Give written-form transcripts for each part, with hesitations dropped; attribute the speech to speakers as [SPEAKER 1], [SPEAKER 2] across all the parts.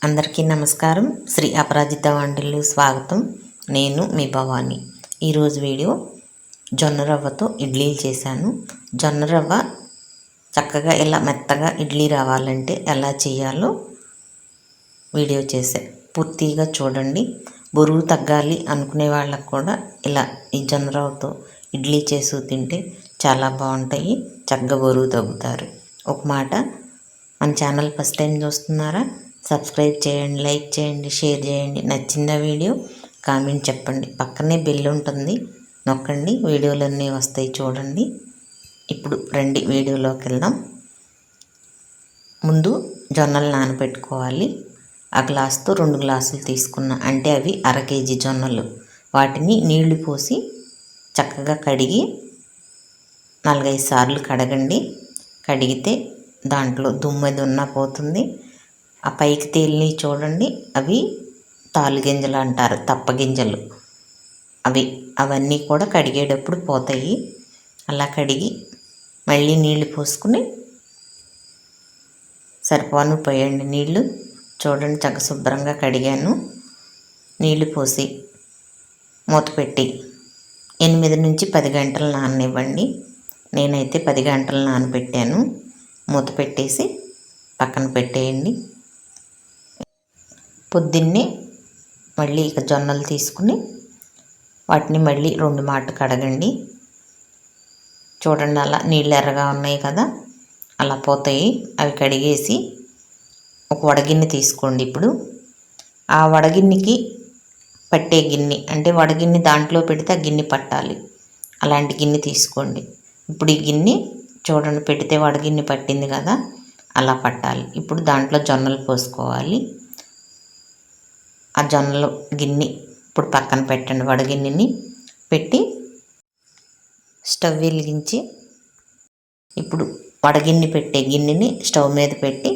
[SPEAKER 1] అందరికీ నమస్కారం. శ్రీ అపరాజిత వంటలు స్వాగతం. నేను మీ భవాని. ఈరోజు వీడియో జొన్న రవ్వతో ఇడ్లీలు చేశాను. జొన్న రవ్వ చక్కగా ఇలా మెత్తగా ఇడ్లీ రావాలంటే ఎలా చేయాలో వీడియో చేసా. పూర్తిగా చూడండి. బరువు తగ్గాలి అనుకునే వాళ్ళకు కూడా ఇలా ఈ జొన్న రవ్వతో ఇడ్లీ చేసి తింటే చాలా బాగుంటాయి. చక్కగా బరువు తగ్గుతారు. ఒక మాట, మన ఛానల్ ఫస్ట్ టైం చూస్తున్నారా? సబ్స్క్రైబ్ చేయండి, లైక్ చేయండి, షేర్ చేయండి. నచ్చింద వీడియో కామెంట్ చెప్పండి. పక్కనే బెల్ ఉంటుంది, నొక్కండి. వీడియోలన్నీ వస్తాయి చూడండి. ఇప్పుడు రండి వీడియోలోకి వెళ్దాం. ముందు జొన్నలు నానబెట్టుకోవాలి. ఆ గ్లాస్తో 2 గ్లాసులు తీసుకున్న, అంటే అవి 1/2 కేజీ జొన్నలు. వాటిని నీళ్లు పోసి చక్కగా కడిగి 4-5 సార్లు కడగండి. కడిగితే దాంట్లో దుమ్మెది ఉన్నా పోతుంది. ఆ పైకి తేలిని చూడండి, అవి తాలుగింజలు అంటారు, తప్పగింజలు. అవన్నీ కూడా కడిగేటప్పుడు పోతాయి. అలా కడిగి మళ్ళీ నీళ్లు పోసుకుని సరిపోను పోయండి నీళ్లు. చూడండి, చక్క శుభ్రంగా కడిగాను. నీళ్లు పోసి మూత పెట్టి 8 నుంచి 10 గంటలు నాననివ్వండి. నేనైతే 10 గంటలు నానబెట్టాను. మూత పెట్టేసి పక్కన పెట్టేయండి. పొద్దున్నే మళ్ళీ ఇక జొన్నలు తీసుకుని వాటిని మళ్ళీ 2 మాటలు కడగండి. చూడండి, అలా నీళ్ళు ఎర్రగా ఉన్నాయి కదా, అలా పోతాయి. అవి కడిగేసి ఒక వడగిన్నె తీసుకోండి. ఇప్పుడు ఆ వడగిన్నెకి పట్టే గిన్నె, అంటే వడగిన్నె దాంట్లో పెడితే ఆ గిన్నె పట్టాలి, అలాంటి గిన్నె తీసుకోండి. ఇప్పుడు ఈ గిన్నె చూడండి, పెడితే వడగిన్నె పట్టింది కదా, అలా పట్టాలి. ఇప్పుడు దాంట్లో జొన్నలు పోసుకోవాలి. ఆ జొన్నలు గిన్నె ఇప్పుడు పక్కన పెట్టండి. వడగిన్నెని పెట్టి స్టవ్ వెలిగించి ఇప్పుడు వడగిన్నె పెట్టే గిన్నెని స్టవ్ మీద పెట్టి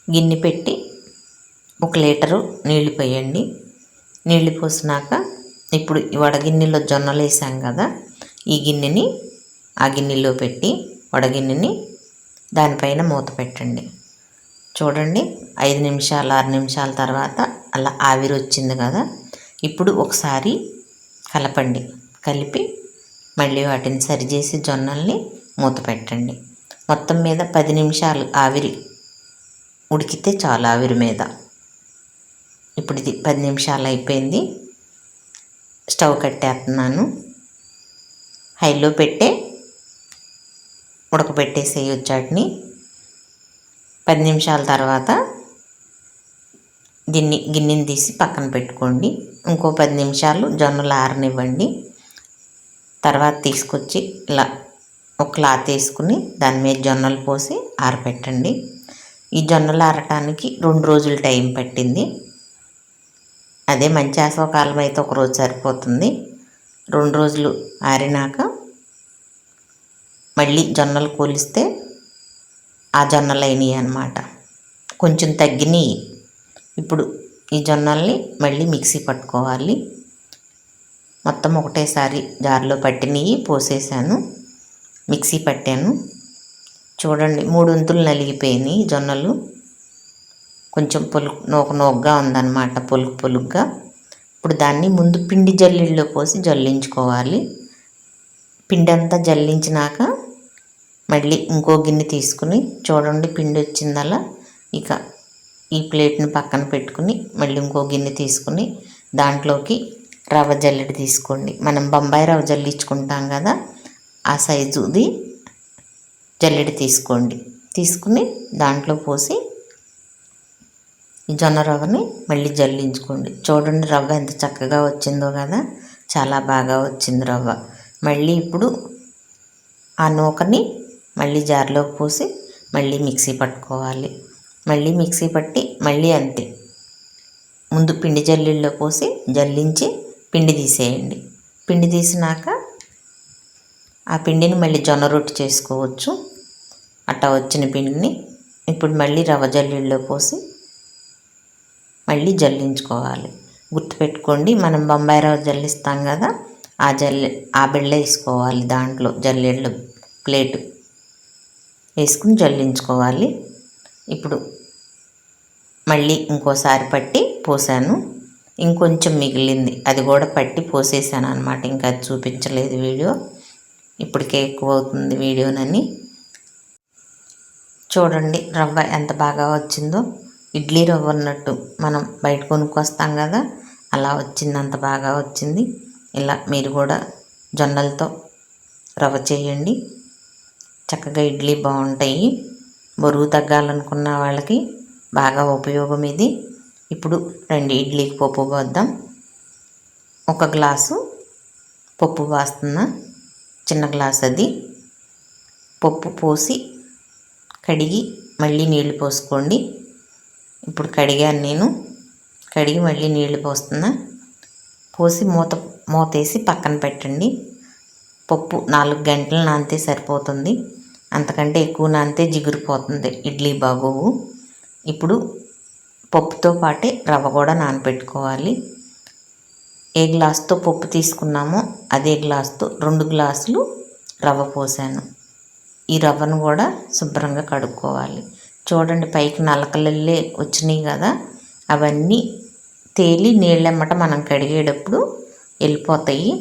[SPEAKER 1] గిన్నె పెట్టి 1 లీటరు నీళ్లు పోయండి. నీళ్లు పోసినాక ఇప్పుడు ఈ వడగిన్నెలో జొన్నలు వేసాం కదా, ఈ గిన్నెని ఆ గిన్నెలో పెట్టి వడగిన్నెని దానిపైన మూత పెట్టండి. చూడండి, 5 నిమిషాలు 6 నిమిషాల తర్వాత అలా ఆవిరి వచ్చింది కదా. ఇప్పుడు ఒకసారి కలపండి. కలిపి మళ్ళీ వాటిని సరిచేసి జొన్నల్ని మూత పెట్టండి. మొత్తం మీద 10 నిమిషాలు ఆవిరి ఉడికితే చాలు. ఆవిరి మీద ఇప్పుడు ఇది 10 నిమిషాలు అయిపోయింది. స్టవ్ కట్టేస్తున్నాను. హైలో పెట్టే ఉడకబెట్టేసేయొచ్చు వాటిని. 10 నిమిషాల తర్వాత గిన్నెని తీసి పక్కన పెట్టుకోండి. ఇంకో 10 నిమిషాలు జొన్నలు ఆరనివ్వండి. తర్వాత తీసుకొచ్చి ఇలా ఒక క్లాత్ వేసుకుని దాని మీద జొన్నలు పోసి ఆరబెట్టండి. ఈ జొన్నలు ఆరటానికి 2 రోజులు టైం పట్టింది. అదే మంచి వేసవకాలం అయితే 1 రోజు సరిపోతుంది. 2 రోజులు ఆరినాక మళ్ళీ జొన్నలు కొలిస్తే ఆ జొన్నలు అయినాయి అన్నమాట, కొంచెం తగ్గినాయి. ఇప్పుడు ఈ జొన్నల్ని మళ్ళీ మిక్సీ పట్టుకోవాలి. మొత్తం ఒకటేసారి జార్లో పట్టినవి పోసేసాను, మిక్సీ పట్టాను. చూడండి, 3 వంతులు నలిగిపోయినాయి జొన్నలు. కొంచెం నోకగా ఉందన్నమాట, పొలుగ్గా. ఇప్పుడు దాన్ని ముందు పిండి జల్లిలో పోసి జల్లించుకోవాలి. పిండి అంతా జల్లించినాక మళ్ళీ ఇంకో గిన్నె తీసుకుని చూడండి, పిండి వచ్చిందలా. ఇక ఈ ప్లేట్ని పక్కన పెట్టుకుని మళ్ళీ ఇంకో గిన్నె తీసుకుని దాంట్లోకి రవ్వ జల్లెడ తీసుకోండి. మనం బొంబాయి రవ్వ జల్లించుకుంటాం కదా, ఆ సైజుది జల్లెడ తీసుకోండి. తీసుకుని దాంట్లో పోసి ఈ జొన్న రవ్వని మళ్ళీ జల్లించుకోండి. చూడండి, రవ్వ ఎంత చక్కగా వచ్చిందో కదా, చాలా బాగా వచ్చింది రవ్వ. మళ్ళీ ఇప్పుడు ఆ నూకని మళ్ళీ జార్లోకి పోసి మళ్ళీ మిక్సీ పట్టుకోవాలి. మళ్ళీ మిక్సీ పట్టి మళ్ళీ అంతే, ముందు పిండి జల్లిలో పోసి జల్లించి పిండి తీసేయండి. పిండి తీసినాక ఆ పిండిని మళ్ళీ జొన్న రొట్టె చేసుకోవచ్చు. అట్టా వచ్చిన పిండిని ఇప్పుడు మళ్ళీ రవ్వ జల్లిలో పోసి మళ్ళీ జల్లించుకోవాలి. గుర్తుపెట్టుకోండి, మనం బొంబాయి రవ్వ జల్లిస్తాం కదా, ఆ బిళ్ళ వేసుకోవాలి. దాంట్లో జల్లెళ్ళు ప్లేటు వేసుకుని జల్లించుకోవాలి. ఇప్పుడు మళ్ళీ ఇంకోసారి పట్టి పోసాను. ఇంకొంచెం మిగిలింది, అది కూడా పట్టి పోసేసాను అనమాట. ఇంకా అది చూపించలేదు వీడియో, ఇప్పటికే ఎక్కువ అవుతుంది వీడియోనని. చూడండి రవ్వ ఎంత బాగా వచ్చిందో, ఇడ్లీ రవ్వ ఉన్నట్టు మనం బయట కొనుక్కొస్తాం కదా, అలా వచ్చింది, అంత బాగా వచ్చింది. ఇలా మీరు కూడా జొన్నలతో రవ్వ చేయండి, చక్కగా ఇడ్లీ బాగుంటాయి. బరువు తగ్గాలనుకున్న వాళ్ళకి బాగా ఉపయోగం ఇది. ఇప్పుడు 2 ఇడ్లీకి పప్పు పోద్దాం. 1 గ్లాసు పప్పు పోస్తున్నా, చిన్న గ్లాస్ అది. పప్పు పోసి కడిగి మళ్ళీ నీళ్లు పోసుకోండి. ఇప్పుడు కడిగాను నేను, కడిగి మళ్ళీ నీళ్లు పోస్తున్నా. పోసి మూతేసి పక్కన పెట్టండి. పప్పు 4 గంటలు నానితే సరిపోతుంది, అంతకంటే ఎక్కువ నానితే జిగురిపోతుంది, ఇడ్లీ బాగోవు. ఇప్పుడు పప్పుతో పాటే రవ్వ కూడా నానబెట్టుకోవాలి. ఏ గ్లాస్తో పప్పు తీసుకున్నామో అదే గ్లాస్తో 2 గ్లాసులు రవ్వ పోసాను. ఈ రవ్వను కూడా శుభ్రంగా కడుక్కోవాలి. చూడండి పైకి నలకలల్లే వచ్చినాయి కదా, అవన్నీ తేలి నీళ్ళెమ్మట మనం కడిగేటప్పుడు వెళ్ళిపోతాయి.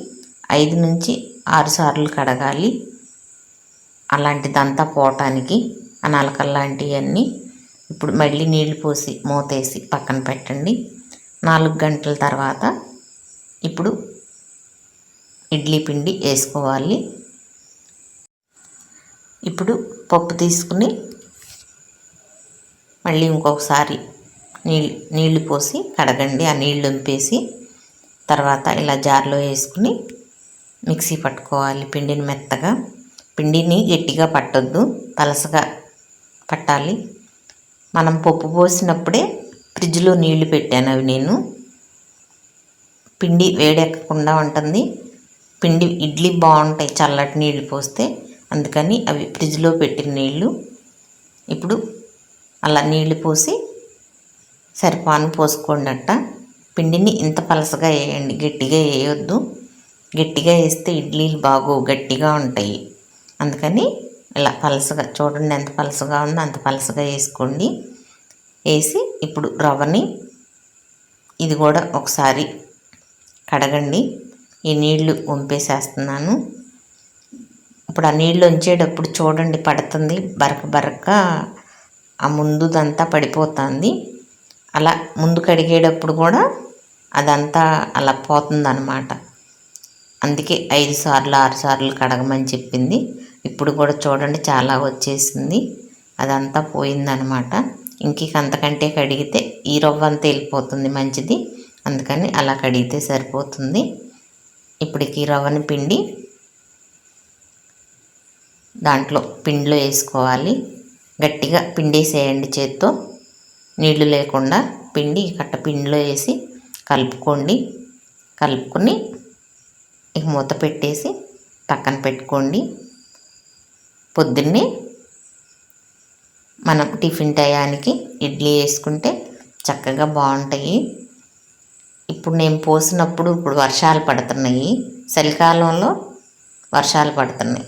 [SPEAKER 1] 5 నుంచి 6 సార్లు కడగాలి, అలాంటిదంతా పోవటానికి, ఆ నలకల్లాంటివన్నీ. ఇప్పుడు మళ్ళీ నీళ్లు పోసి మూతేసి పక్కన పెట్టండి. 4 గంటల తర్వాత ఇప్పుడు ఇడ్లీ పిండి వేసుకోవాలి. ఇప్పుడు పప్పు తీసుకుని మళ్ళీ ఇంకొకసారి నీళ్లు పోసి కడగండి. ఆ నీళ్ళు వంపేసి తర్వాత ఇలా జార్లో వేసుకుని మిక్సీ పట్టుకోవాలి. పిండిని మెత్తగా, పిండిని గట్టిగా పట్టొద్దు, పలసగా పట్టాలి. మనం పప్పు పోసినప్పుడే ఫ్రిడ్జ్లో నీళ్లు పెట్టాను, అవి నేను. పిండి వేడెక్కకుండా ఉంటుంది, పిండి ఇడ్లీ బాగుంటాయి చల్లటి నీళ్ళు పోస్తే, అందుకని అవి ఫ్రిడ్జ్లో పెట్టిన నీళ్ళు. ఇప్పుడు అలా నీళ్లు పోసి సరిపాను పోసుకోండి. పిండిని ఇంత పలసగా వేయండి, గట్టిగా వేయొద్దు. గట్టిగా వేస్తే ఇడ్లీలు బాగోవు, గట్టిగా ఉంటాయి. అందుకని ఇలా పలసగా, చూడండి ఎంత పలసగా ఉందో అంత పలసగా వేసుకోండి. వేసి ఇప్పుడు రవ్వని ఇది కూడా ఒకసారి కడగండి. ఈ నీళ్లు వంపేసేస్తున్నాను. ఇప్పుడు ఆ నీళ్ళు వంచేటప్పుడు చూడండి పడుతుంది, బరక ఆ ముందుదంతా పడిపోతుంది. అలా ముందు కడిగేటప్పుడు కూడా అదంతా అలా పోతుందన్నమాట. అందుకే 5 సార్లు 6 సార్లు కడగమని చెప్పింది. ఇప్పుడు కూడా చూడండి చాలా వచ్చేసింది, అదంతా పోయిందనమాట. అంతకంటే కడిగితే ఈ రవ్వ అంతా వెళ్ళిపోతుంది, మంచిది. అందుకని అలా కడిగితే సరిపోతుంది. ఇప్పుడు ఈ రవ్వని పిండి దాంట్లో పిండిలో వేసుకోవాలి. గట్టిగా పిండేసేయండి చేత్తో, నీళ్లు లేకుండా పిండి పిండిలో వేసి కలుపుకోండి. కలుపుకొని ఇక మూత పెట్టేసి పక్కన పెట్టుకోండి. పొద్దున్నే మనం టిఫిన్ టయానికి ఇడ్లీ వేసుకుంటే చక్కగా బాగుంటాయి. ఇప్పుడు నేను పోసినప్పుడు ఇప్పుడు వర్షాలు పడుతున్నాయి, చలికాలంలో వర్షాలు పడుతున్నాయి,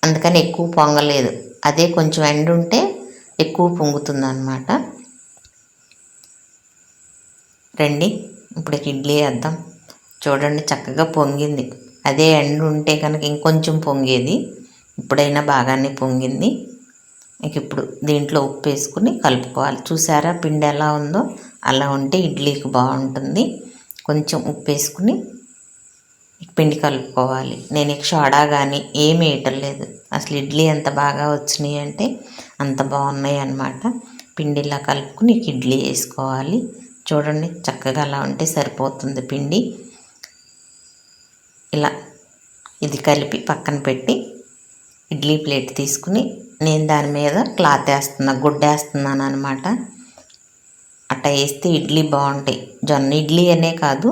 [SPEAKER 1] అందుకని ఎక్కువ పొంగలేదు. అదే కొంచెం ఎండ ఉంటే ఎక్కువ పొంగుతుంది అన్నమాట. రండి ఇప్పుడు ఇడ్లీ వేద్దాం. చూడండి చక్కగా పొంగింది. అదే ఎండ ఉంటే కనుక ఇంకొంచెం పొంగేది, ఇప్పుడైనా బాగానే పొంగింది. ఇప్పుడు దీంట్లో ఉప్పు వేసుకుని కలుపుకోవాలి. చూసారా పిండి ఎలా ఉందో, అలా ఉంటే ఇడ్లీకి బాగుంటుంది. కొంచెం ఉప్పు వేసుకుని పిండి కలుపుకోవాలి. నేను సోడా కానీ ఏమీ వేయటం లేదు, అసలు ఇడ్లీ ఎంత బాగా వచ్చినాయి అంటే అంత బాగున్నాయి అన్నమాట. పిండి ఇలా కలుపుకుని ఇడ్లీ వేసుకోవాలి. చూడండి చక్కగా అలా ఉంటే సరిపోతుంది పిండి. ఇలా ఇది కలిపి పక్కన పెట్టి ఇడ్లీ ప్లేట్ తీసుకుని నేను దాని మీద క్లాత్ గుడ్డేస్తున్నాను అనమాట. అట్లా వేస్తే ఇడ్లీ బాగుంటాయి. జొన్న ఇడ్లీ అనే కాదు,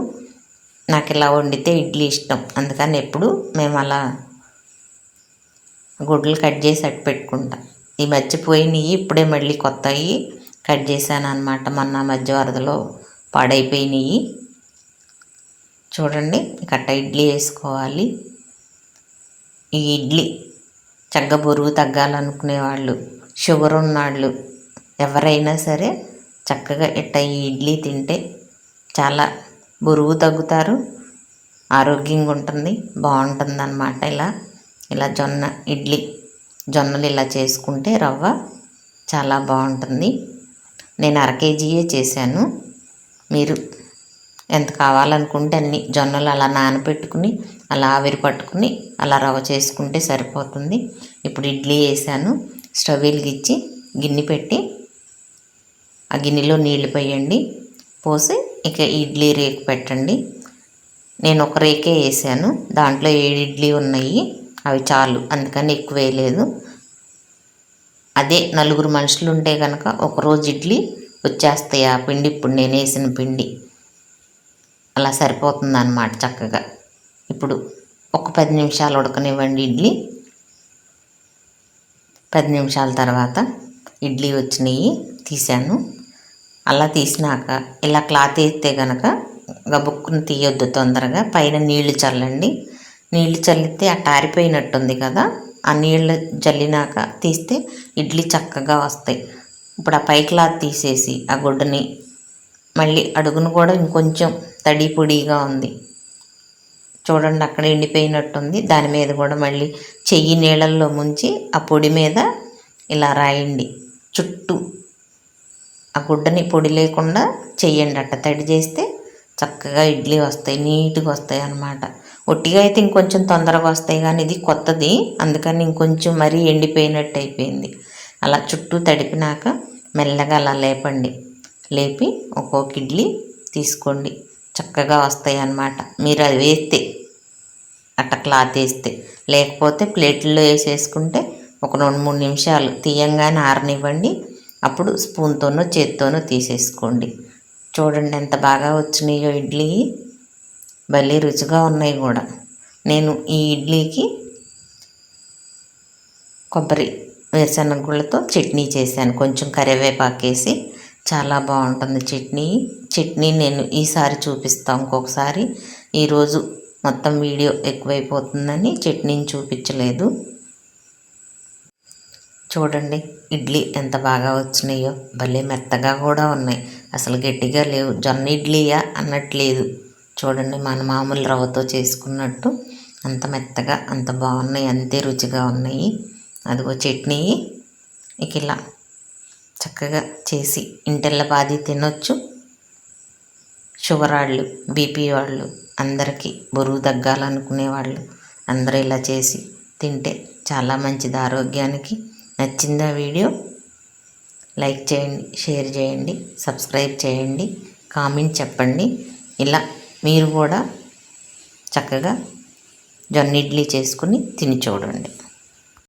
[SPEAKER 1] నాకు ఇలా వండితే ఇడ్లీ ఇష్టం, అందుకని ఎప్పుడు మేము అలా గుడ్లు కట్ చేసి అట్టు పెట్టుకుంటాం. ఈ మధ్య పోయినాయి, ఇప్పుడే మళ్ళీ కొత్తవి కట్ చేశాను అనమాట. మొన్న మధ్య వరదలో పాడైపోయినాయి. చూడండి కట్ట ఇడ్లీ వేసుకోవాలి. ఈ ఇడ్లీ చక్కగా బరువు తగ్గాలనుకునే వాళ్ళు, షుగర్ ఉన్నవాళ్ళు ఎవరైనా సరే చక్కగా ఇట్ట ఈ ఇడ్లీ తింటే చాలా బరువు తగ్గుతారు, ఆరోగ్యంగా ఉంటుంది, బాగుంటుంది అన్నమాట. ఇలా జొన్నలు ఇలా చేసుకుంటే రవ్వ చాలా బాగుంటుంది. నేను 1/2 కేజీయే చేశాను. మీరు ఎంత కావాలనుకుంటే అన్ని జొన్నలు అలా నానబెట్టుకుని అలా ఆవిరి పట్టుకుని అలా రవ్వ చేసుకుంటే సరిపోతుంది. ఇప్పుడు ఇడ్లీ వేసాను. స్టవ్ వెలిగించి గిన్నె పెట్టి ఆ గిన్నెలో నీళ్లు పోయండి. పోసి ఇక ఇడ్లీ రేకు పెట్టండి. నేను ఒక రేకే వేసాను, దాంట్లో 7 ఇడ్లీ ఉన్నాయి, అవి చాలు, అందుకని ఎక్కువ వేయలేదు. అదే 4 మనుషులు ఉంటే కనుక ఒకరోజు ఇడ్లీ వచ్చేస్తాయి ఆ పిండి. ఇప్పుడు నేను వేసిన పిండి అలా సరిపోతుంది అన్నమాట చక్కగా. ఇప్పుడు ఒక 10 నిమిషాలు ఉడకనివ్వండి ఇడ్లీ. 10 నిమిషాల తర్వాత ఇడ్లీ వచ్చినాయి, తీసాను. అలా తీసినాక ఇలా క్లాత్ వేస్తే కనుక గబుక్కుని తీయొద్దు, తొందరగా పైన నీళ్లు చల్లండి. నీళ్లు చల్లితే ఆరిపోయినట్టుంది కదా, ఆ నీళ్ళు చల్లినాక తీస్తే ఇడ్లీ చక్కగా వస్తాయి. ఇప్పుడు ఆ పై క్లాత్ తీసేసి ఆ గుడ్డని మళ్ళీ అడుగును కూడా ఇంకొంచెం తడి పొడిగా ఉంది చూడండి, అక్కడ ఎండిపోయినట్టుంది. దాని మీద కూడా మళ్ళీ చెయ్యి నీళ్ళల్లో ముంచి ఆ పొడి మీద ఇలా రాయండి. చుట్టూ ఆ గుడ్డని పొడి లేకుండా చెయ్యండి. అట్ట తడి చేస్తే చక్కగా ఇడ్లీ వస్తాయి, నీట్గా వస్తాయి అన్నమాట. ఒట్టిగా అయితే ఇంకొంచెం తొందరగా వస్తాయి, కానీ ఇది కొత్తది అందుకని ఇంకొంచెం మరీ ఎండిపోయినట్టు అయిపోయింది. అలా చుట్టూ తడిపినాక మెల్లగా అలా లేపండి. లేపి ఒక్కొక్క ఇడ్లీ తీసుకోండి, చక్కగా వస్తాయి అన్నమాట. మీరు అది వేస్తే అట్ట క్లాత్ వేస్తే, లేకపోతే ప్లేట్లో వేసేసుకుంటే ఒక 2-3 నిమిషాలు తీయంగానే ఆరనివ్వండి. అప్పుడు స్పూన్తోనో చేత్తోనో తీసేసుకోండి. చూడండి ఎంత బాగా వచ్చినాయో ఇడ్లీ, భలే రుచిగా ఉన్నాయి కూడా. నేను ఈ ఇడ్లీకి కొబ్బరి వేరుశనగగుళ్ళతో చట్నీ చేశాను, కొంచెం కరివేపాకు వేసి. చాలా బాగుంటుంది చట్నీ నేను ఈసారి చూపిస్తాను ఇంకొకసారి. ఈరోజు మొత్తం వీడియో ఎక్కువైపోతుందని చట్నీని చూపించలేదు. చూడండి ఇడ్లీ ఎంత బాగా వచ్చినాయో, భలే మెత్తగా కూడా ఉన్నాయి, అసలు గట్టిగా లేవు. జొన్న ఇడ్లీయా అన్నట్లేదు. చూడండి మన మామూలు రవ్వతో చేసుకున్నట్టు అంత మెత్తగా అంత బాగున్నాయి, అంతే రుచిగా ఉన్నాయి. అదిగో చట్నీ ఇక ఇలా చక్కగా చేసి ఇంటిల్ల పాది తినొచ్చు. షుగర్ వాళ్ళు, బీపీ వాళ్ళు, అందరికీ బరువు తగ్గాలనుకునే వాళ్ళు అందరూ ఇలా చేసి తింటే చాలా మంచిది ఆరోగ్యానికి. నచ్చిందా వీడియో? లైక్ చేయండి, షేర్ చేయండి, సబ్స్క్రైబ్ చేయండి, కామెంట్ చెప్పండి. ఇలా మీరు కూడా చక్కగా జొన్న ఇడ్లీ చేసుకుని తిని చూడండి.